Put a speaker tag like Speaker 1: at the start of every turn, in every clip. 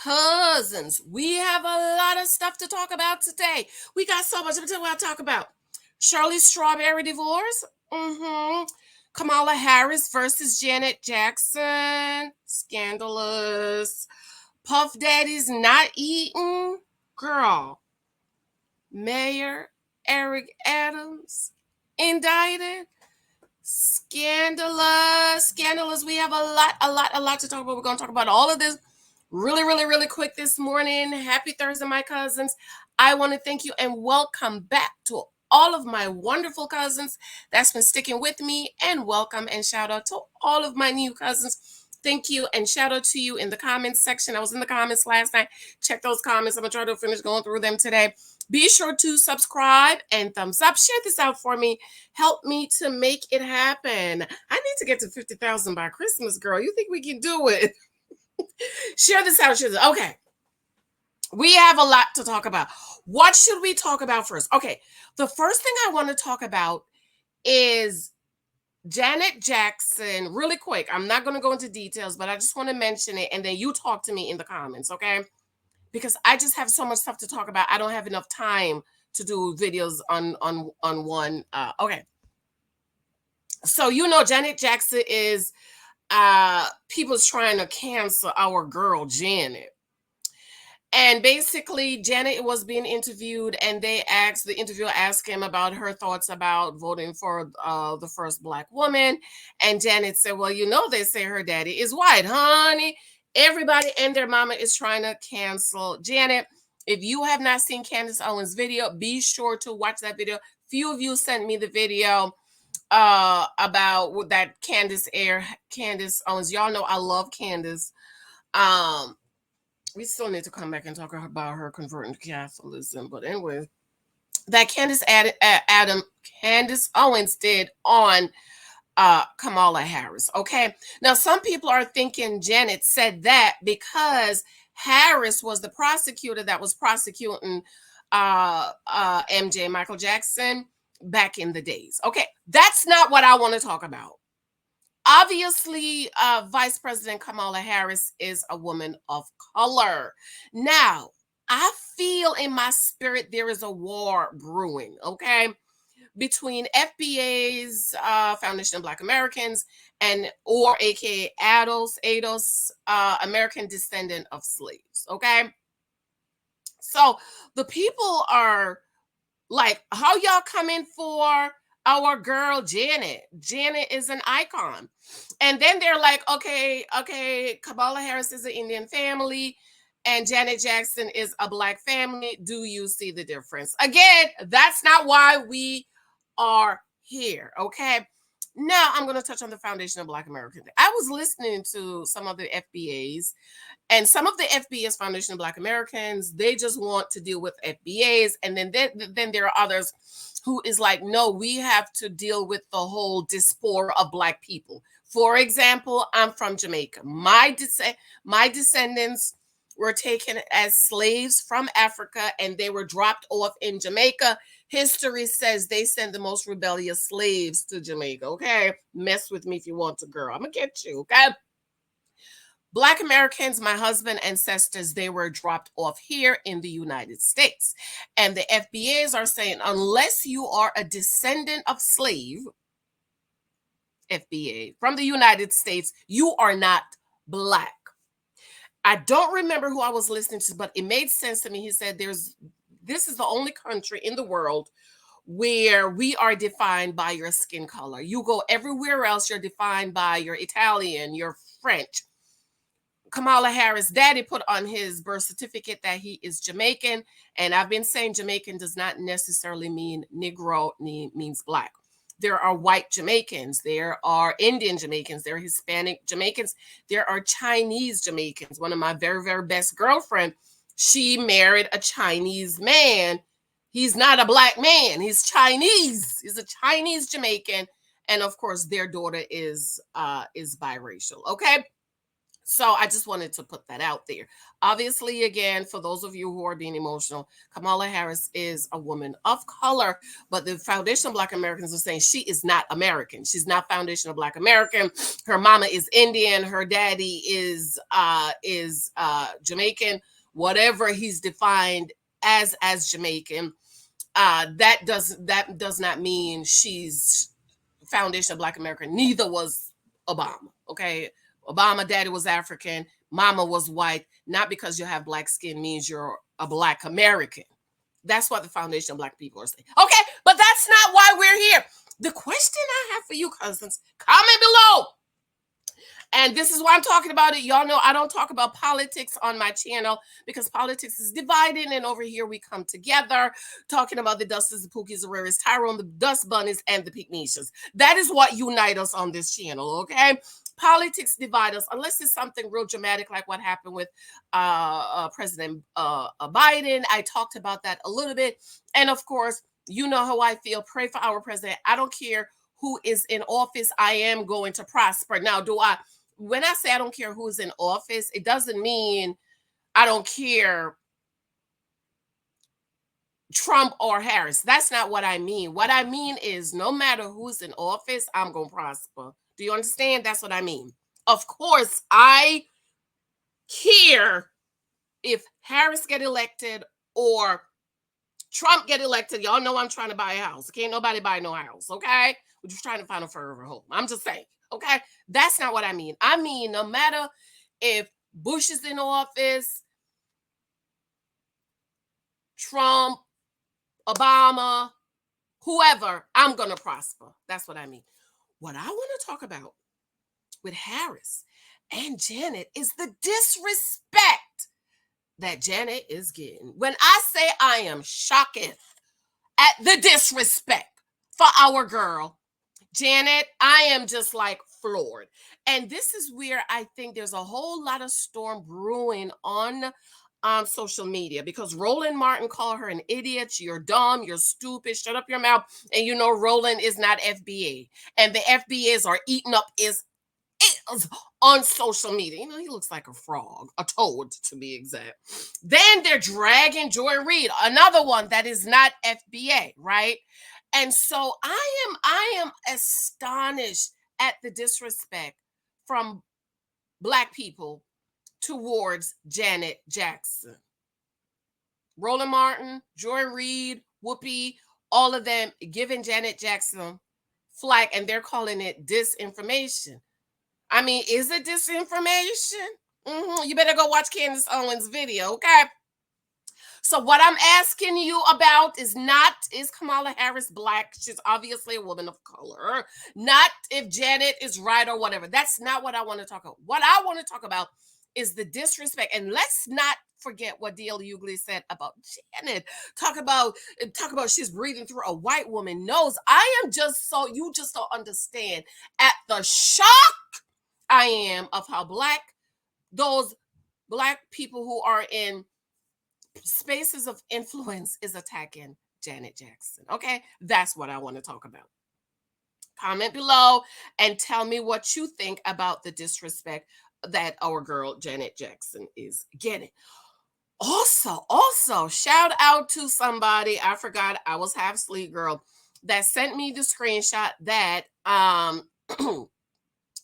Speaker 1: Cousins, we have a lot of stuff to talk about today. We got so much to talk about. Shirley Strawberry divorce. Kamala Harris versus Janet Jackson. Scandalous. Puff Daddy's not eating. Girl. Mayor Eric Adams indicted. Scandalous. We have a lot to talk about. We're going to talk about all of this really quick this morning. Happy Thursday, my cousins. I want to thank you and welcome back to all of my wonderful cousins that's been sticking with me, and welcome and shout out to all of my new cousins. Thank you and shout out to you in the comments section. I was in the comments last night. Check those comments. I'm going to try to finish going through them today. Be sure to subscribe and thumbs up. Share this out for me. Help me to make it happen. I need to get to 50,000 by Christmas, girl. You think we can do it? Share this out. Okay. We have a lot to talk about. What should we talk about first? Okay. The first thing I want to talk about is Janet Jackson. Really quick. I'm not going to go into details, but I just want to mention it, and then you talk to me in the comments, okay? Because I just have so much stuff to talk about. I don't have enough time to do videos on one. Okay. So, Janet Jackson is people's trying to cancel our girl, Janet. And basically, Janet was being interviewed, and the interviewer asked him about her thoughts about voting for the first Black woman. And Janet said, well, they say her daddy is white, honey. Everybody and their mama is trying to cancel Janet. If you have not seen Candace Owens' video, be sure to watch that video. Few of you sent me the video about that Candace Owens. Y'all know I love Candace. We still need to come back and talk about her converting to Catholicism. But anyway, that Candace Owens did on Kamala Harris. Okay. Now, some people are thinking Janet said that because Harris was the prosecutor that was prosecuting MJ, Michael Jackson, back in the days. Okay. That's not what I want to talk about. Obviously, Vice President Kamala Harris is a woman of color. Now, I feel in my spirit there is a war brewing, okay, between FBA's Foundation of Black Americans or aka ADOS, American Descendant of Slaves, okay? So the people are like, how y'all coming for our girl Janet? Janet is an icon. And then they're like, okay, Kamala Harris is an Indian family and Janet Jackson is a Black family. Do you see the difference? Again, that's not why we are here, okay? Now I'm going to touch on the Foundation of Black Americans. I was listening to some of the FBAs, and some of the FBA's Foundation of Black Americans, they just want to deal with FBAs, and then there are others who is like, no, we have to deal with the whole diaspora of Black people. For example, I'm from Jamaica. My descendants were taken as slaves from Africa, and they were dropped off in Jamaica. History says they sent the most rebellious slaves to Jamaica, okay? Mess with me if you want to, girl. I'm going to get you, okay? Black Americans, my husband's ancestors, they were dropped off here in the United States. And the FBAs are saying, unless you are a descendant of slave, FBA, from the United States, you are not Black. I don't remember who I was listening to, but it made sense to me. He said, this is the only country in the world where we are defined by your skin color. You go everywhere else, you're defined by your Italian, your French. Kamala Harris' daddy put on his birth certificate that he is Jamaican. And I've been saying Jamaican does not necessarily mean Negro, means Black. There are white Jamaicans. There are Indian Jamaicans. There are Hispanic Jamaicans. There are Chinese Jamaicans. One of my very, very best girlfriend, she married a Chinese man. He's not a Black man. He's Chinese. He's a Chinese Jamaican. And of course, their daughter is biracial. Okay. So I just wanted to put that out there. Obviously, again, for those of you who are being emotional, Kamala Harris is a woman of color, but the foundation of Black Americans are saying she is not American. She's not foundation of Black American. Her mama is Indian. Her daddy is Jamaican. Whatever he's defined as Jamaican, that does not mean she's foundation of Black American. Neither was Obama. Okay, Obama daddy was African, mama was white. Not because you have black skin means you're a Black American. That's what the foundation of Black people are saying. Okay, but that's not why we're here. The question I have for you, cousins, comment below. And this is why I'm talking about it. Y'all know I don't talk about politics on my channel because politics is divided. And over here we come together talking about the Dusties, the Pookies, the Rares, Tyrone, the Dust Bunnies, and the Pygmalions. That is what unites us on this channel, okay? Politics divide us unless it's something real dramatic like what happened with President Biden. I talked about that a little bit. And of course, you know how I feel. Pray for our president. I don't care who is in office. I am going to prosper. Now, when I say I don't care who's in office, it doesn't mean I don't care Trump or Harris. That's not what I mean. What I mean is no matter who's in office, I'm going to prosper. Do you understand? That's what I mean. Of course, I care if Harris get elected or Trump get elected. Y'all know I'm trying to buy a house. Can't nobody buy no house, okay? We're just trying to find a forever home. I'm just saying, okay? That's not what I mean. I mean, no matter if Bush is in office, Trump, Obama, whoever, I'm going to prosper. That's what I mean. What I want to talk about with Harris and Janet is the disrespect that Janet is getting. When I say I am shocked at the disrespect for our girl, Janet, I am just like floored. And this is where I think there's a whole lot of storm brewing on social media because Roland Martin called her an idiot. You're dumb. You're stupid. Shut up your mouth. And you know, Roland is not FBA. And the FBAs are eating up his on social media. You know, he looks like a frog, a toad to be exact. Then they're dragging Joy Reid, another one that is not FBA, right? And so I am astonished at the disrespect from Black people towards Janet Jackson. Roland Martin, Joy Reid, Whoopi, all of them giving Janet Jackson flack, and they're calling it disinformation. I mean, is it disinformation? You better go watch Candace Owens' video, okay? So what I'm asking you about is not, is Kamala Harris Black? She's obviously a woman of color. Not if Janet is right or whatever. That's not what I want to talk about. What I want to talk about is the disrespect. And let's not forget what D.L. Hughley said about Janet. Talk about she's breathing through a white woman's nose. I am just so, you just don't understand at the shock I am of how those Black people who are in spaces of influence is attacking Janet Jackson. Okay, that's what I want to talk about. Comment below and tell me what you think about the disrespect that our girl Janet Jackson is getting. Also, shout out to somebody, I forgot, I was half asleep, girl, that sent me the screenshot that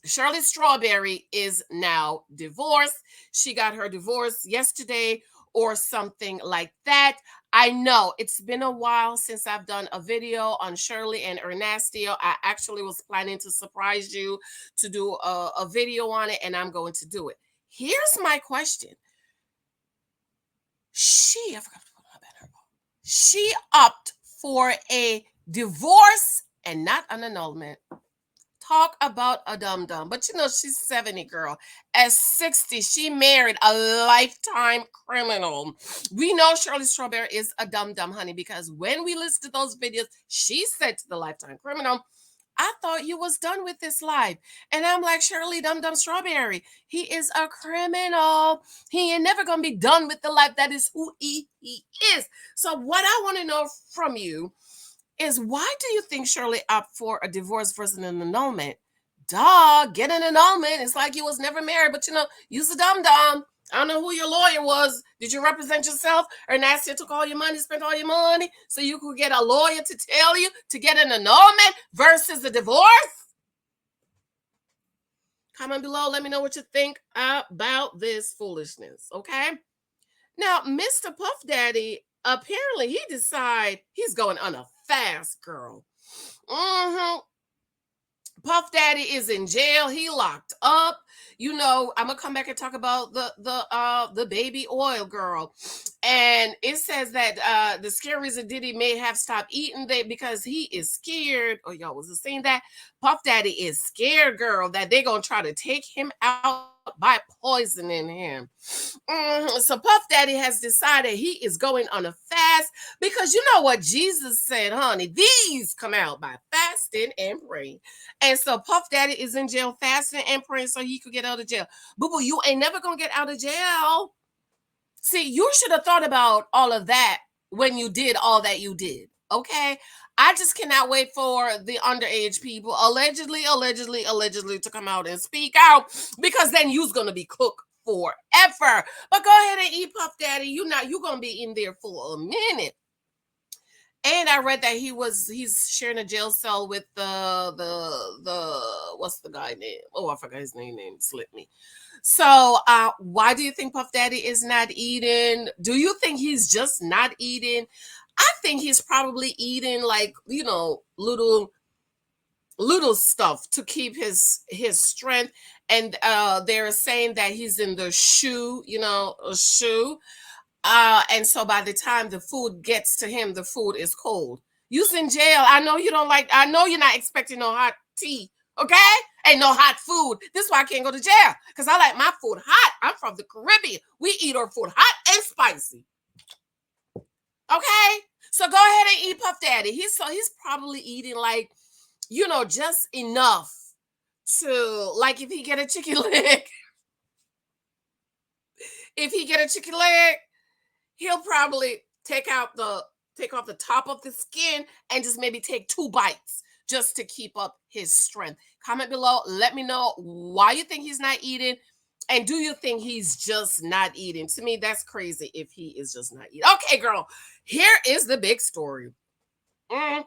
Speaker 1: Shirley Strawberry is now divorced. She got her divorce yesterday or something like that. I know it's been a while since I've done a video on Shirley and Ernestio. I actually was planning to surprise you to do a video on it, and I'm going to do it. Here's my question. She opted for a divorce and not an annulment. Talk about a dum-dum. But you know, she's 70, girl. At 60, she married a lifetime criminal. We know Shirley Strawberry is a dum-dum, honey, because when we listened to those videos, she said to the lifetime criminal, I thought you was done with this life. And I'm like, Shirley Dum-Dum Strawberry, he is a criminal. He ain't never going to be done with the life. That is who he is. So what I want to know from you is, why do you think Shirley opted for a divorce versus an annulment? Duh, get an annulment. It's like you was never married, but you's a dum-dum. I don't know who your lawyer was. Did you represent yourself? Or Nasty took all your money, spent all your money, so you could get a lawyer to tell you to get an annulment versus a divorce? Comment below. Let me know what you think about this foolishness, okay? Now, Mr. Puff Daddy, apparently he decided he's going on a fast, girl. Puff Daddy is in jail. He locked up. I'm gonna come back and talk about the baby oil girl, and it says that the scary reason Diddy may have stopped eating because he is scared. Oh, y'all was saying that Puff Daddy is scared, girl, that they're gonna try to take him out by poisoning him. So Puff Daddy has decided he is going on a fast because you know what Jesus said, honey, these come out by fasting and praying. And so Puff Daddy is in jail fasting and praying so he could get out of jail. Boo-boo, you ain't never gonna get out of jail. See, you should have thought about all of that when you did all that you did, okay? I just cannot wait for the underage people allegedly to come out and speak out, because then you's gonna be cooked forever. But go ahead and eat, Puff Daddy. You're gonna be in there for a minute. And I read that he's sharing a jail cell with the what's the guy name? Oh, I forgot his name slipped me. So why do you think Puff Daddy is not eating? Do you think he's just not eating? I think he's probably eating like, little stuff to keep his strength. And they're saying that he's in the shoe, a shoe. And so by the time the food gets to him, the food is cold. You's in jail. I know you don't like, I know you're not expecting no hot tea, okay? And no hot food. This is why I can't go to jail, because I like my food hot. I'm from the Caribbean. We eat our food hot and spicy. Okay? So go ahead and eat, Puff Daddy. He's probably eating like, just enough to, like, if he get a chicken leg, he'll probably take off the top of the skin and just maybe take 2 bites just to keep up his strength. Comment below. Let me know why you think he's not eating. And do you think he's just not eating? To me, that's crazy if he is just not eating. Okay, girl. Here is the big story. Eric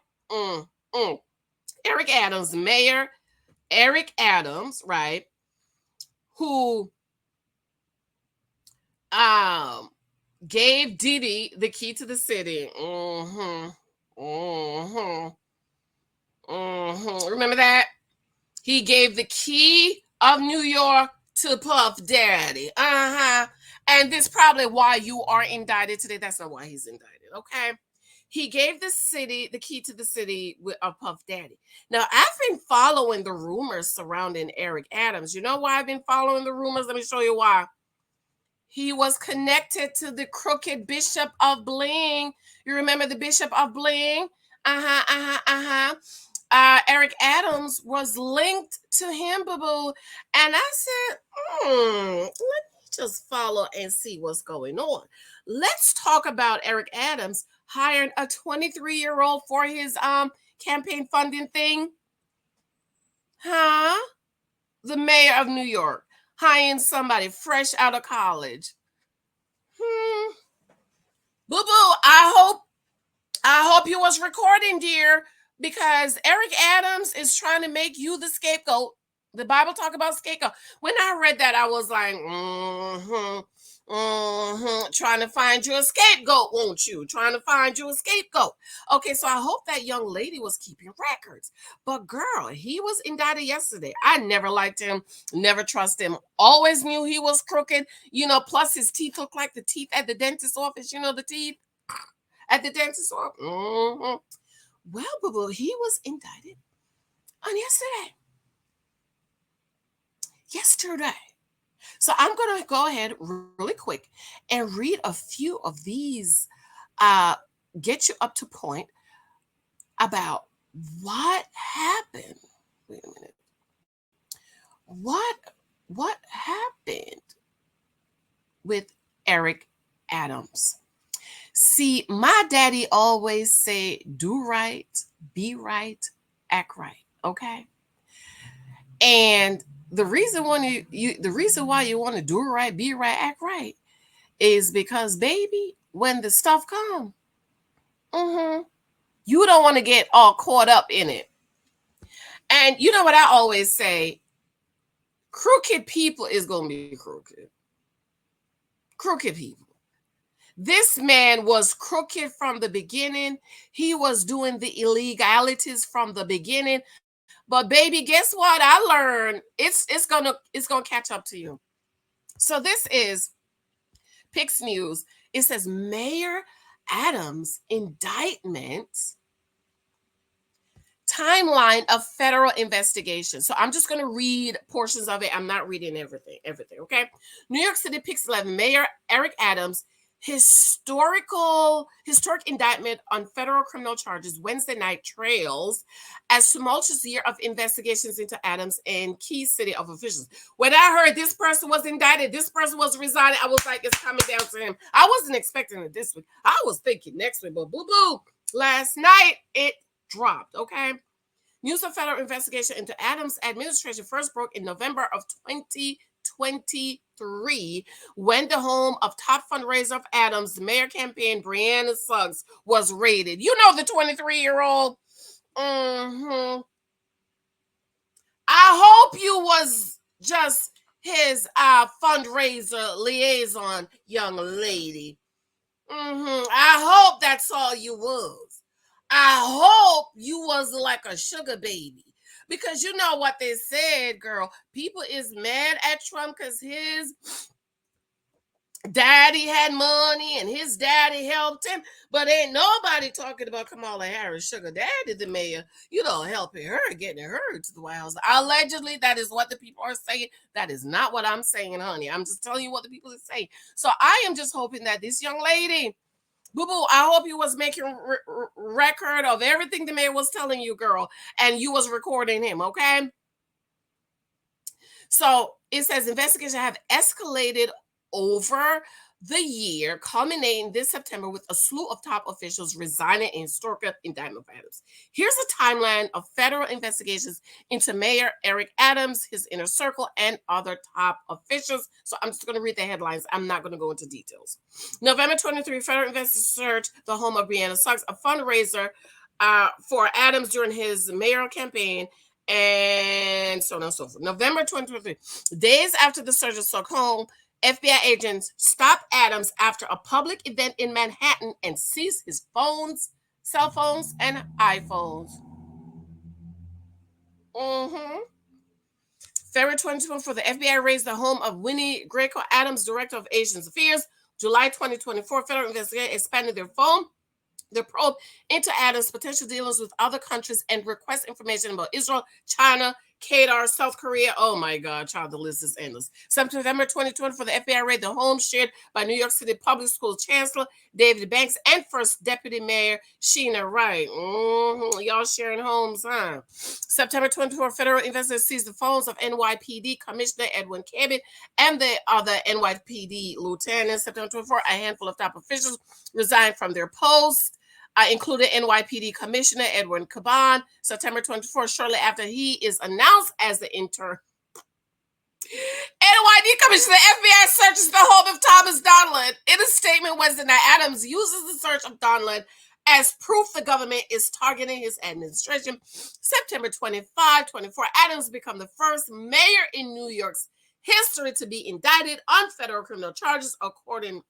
Speaker 1: Adams, Mayor Eric Adams, right? Who gave Diddy the key to the city. Remember that? He gave the key of New York to Puff Daddy. And this is probably why you are indicted today. That's not why he's indicted, okay? He gave the key to the city of Puff Daddy. Now, I've been following the rumors surrounding Eric Adams. You know why I've been following the rumors? Let me show you why. He was connected to the crooked Bishop of Bling. You remember the Bishop of Bling? Eric Adams was linked to him, boo-boo. And I said, let me just follow and see what's going on. Let's talk about Eric Adams hiring a 23-year-old for his campaign funding thing. The mayor of New York hiring somebody fresh out of college. Boo-boo, I hope you was recording, dear, because Eric Adams is trying to make you the scapegoat. The Bible talk about scapegoat. When I read that, I was like, trying to find you a scapegoat, won't you? Trying to find you a scapegoat. Okay, so I hope that young lady was keeping records. But girl, he was indicted yesterday. I never liked him, never trust him. Always knew he was crooked. Plus his teeth look like the teeth at the dentist's office. The teeth at the dentist's office. Well, boo-boo, he was indicted on yesterday. So I'm going to go ahead really quick and read a few of these, get you up to point about what happened. Wait a minute. What happened with Eric Adams? See, my daddy always say, do right, be right, act right, okay? And the reason the reason why you want to do right, be right, act right is because, baby, when the stuff come, mm-hmm, you don't want to get all caught up in it. And you know what I always say? Crooked people is gonna be crooked. Crooked people. This man was crooked from the beginning. He was doing the illegalities from the beginning. But baby, guess what? I learned it's gonna catch up to you. So this is Pix News. It says Mayor Adams indictment timeline of federal investigation. So I'm just going to read portions of it. I'm not reading everything, okay? New York City Pix 11 Mayor Eric Adams historic indictment on federal criminal charges Wednesday night trails as tumultuous year of investigations into Adams and key city of officials. When I heard this person was indicted, this person was resigning, I was like, it's coming down to him. I wasn't expecting it this week. I was thinking next week, but boo-boo. Last night it dropped, okay? News of federal investigation into Adams' administration first broke in November of 2023 when the home of top fundraiser of Adams' mayor campaign, Brianna Suggs, was raided. You know the 23-year-old. Mm-hmm. I hope you was just his fundraiser liaison, young lady. I hope that's all you was. I hope you was like a sugar baby. Because you know what they said, girl. People is mad at Trump because his daddy had money and his daddy helped him. But ain't nobody talking about Kamala Harris, sugar daddy, the mayor, helping her, getting her to the White House. Allegedly, that is what the people are saying. That is not what I'm saying, honey. I'm just telling you what the people are saying. So I am just hoping that this young lady, boo-boo, I hope you was making record of everything the mayor was telling you, girl, and you was recording him, okay? So it says investigation have escalated over the year, culminating this September with a slew of top officials resigning in historic indictment of Adams. Here's a timeline of federal investigations into Mayor Eric Adams, his inner circle, and other top officials. So I'm just going to read the headlines. I'm not going to go into details. November 23, federal investigators searched the home of Brianna Suggs, a fundraiser for Adams during his mayoral campaign, and so on and so forth. November 2023, days after the search of Suggs' home, FBI agents stopped Adams after a public event in Manhattan and seized his phones, cell phones, and iPhones. February 2024, the FBI raided the home of Winnie Greco Adams, Director of Asian Affairs. July 2024, federal investigators expanded their probe into Adams' potential dealings with other countries and request information about Israel, China, Qatar, South Korea. Oh my God, child, the list is endless. September 2020, for the FBI raid the home shared by New York City Public School Chancellor David Banks and First Deputy Mayor Sheena Wright. Y'all sharing homes, huh? September 24, federal investigators seized the phones of NYPD Commissioner Edwin Cabot and the other NYPD lieutenants. September 24, a handful of top officials resigned from their posts. Included NYPD Commissioner Edwin Caban, September 24th, shortly after he is announced as the interim NYPD Commissioner. The FBI searches the home of Thomas Donlan. In a statement Wednesday night, Adams uses the search of Donlan as proof the government is targeting his administration. September 25, 24, Adams became the first mayor in New York's history to be indicted on federal criminal charges, according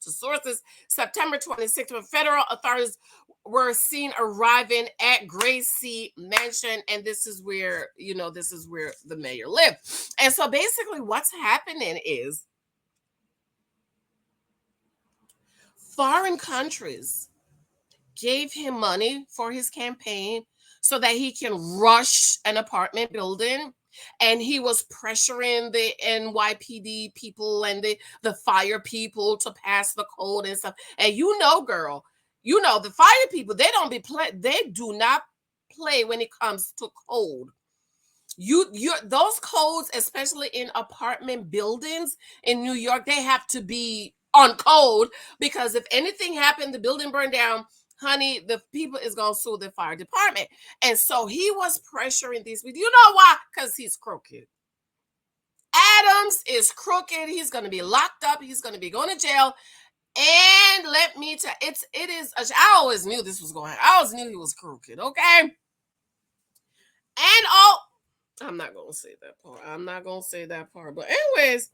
Speaker 1: to sources. September 26th, when federal authorities were seen arriving at Gracie Mansion, and this is where the mayor lived. And so basically what's happening is foreign countries gave him money for his campaign so that he can rush an apartment building. And he was pressuring the NYPD people and the fire people to pass the code and stuff. And girl, the fire people, they do not play when it comes to code. Those codes, especially in apartment buildings in New York, they have to be on code, because if anything happened, the building burned down, honey, the people is gonna sue the fire department. And so he was pressuring these people. You know why? Because he's crooked. Adams is crooked. He's gonna be locked up. He's gonna be going to jail. And let me tell it is. I always knew this was going. I always knew he was crooked. Okay. And all. I'm not gonna say that part. I'm not gonna say that part. But anyways,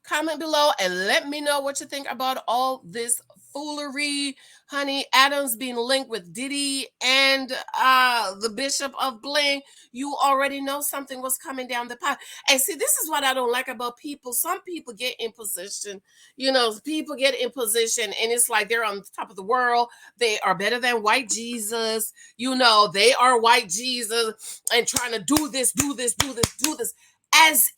Speaker 1: comment below and let me know what you think about all this foolery. Honey, Adams being linked with Diddy and the Bishop of Bling. You already know something was coming down the pipe. And see, this is what I don't like about people. Some people get in position, people get in position and it's like they're on top of the world. They are better than white Jesus. They are white Jesus and trying to do this, do this, do this, do this. As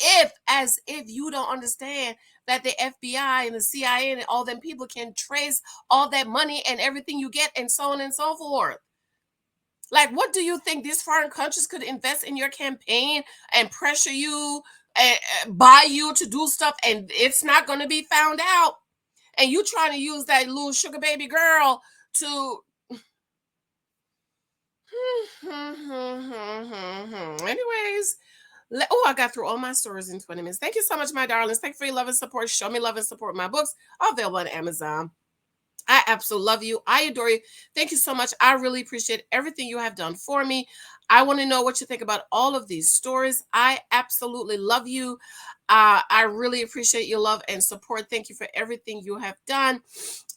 Speaker 1: if you don't understand that the FBI and the CIA and all them people can trace all that money and everything you get and so on and so forth. Like, what do you think these foreign countries could invest in your campaign and pressure you and buy you to do stuff and it's not going to be found out? And you trying to use that little sugar baby girl to anyways. I got through all my stories in 20 minutes. Thank you so much, my darlings. Thank you for your love and support. Show me love and support. My books are available on Amazon. I absolutely love you. I adore you. Thank you so much. I really appreciate everything you have done for me. I want to know what you think about all of these stories. I absolutely love you. I really appreciate your love and support. Thank you for everything you have done.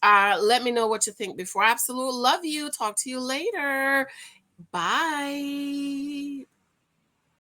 Speaker 1: Let me know what you think before. I absolutely love you. Talk to you later. Bye.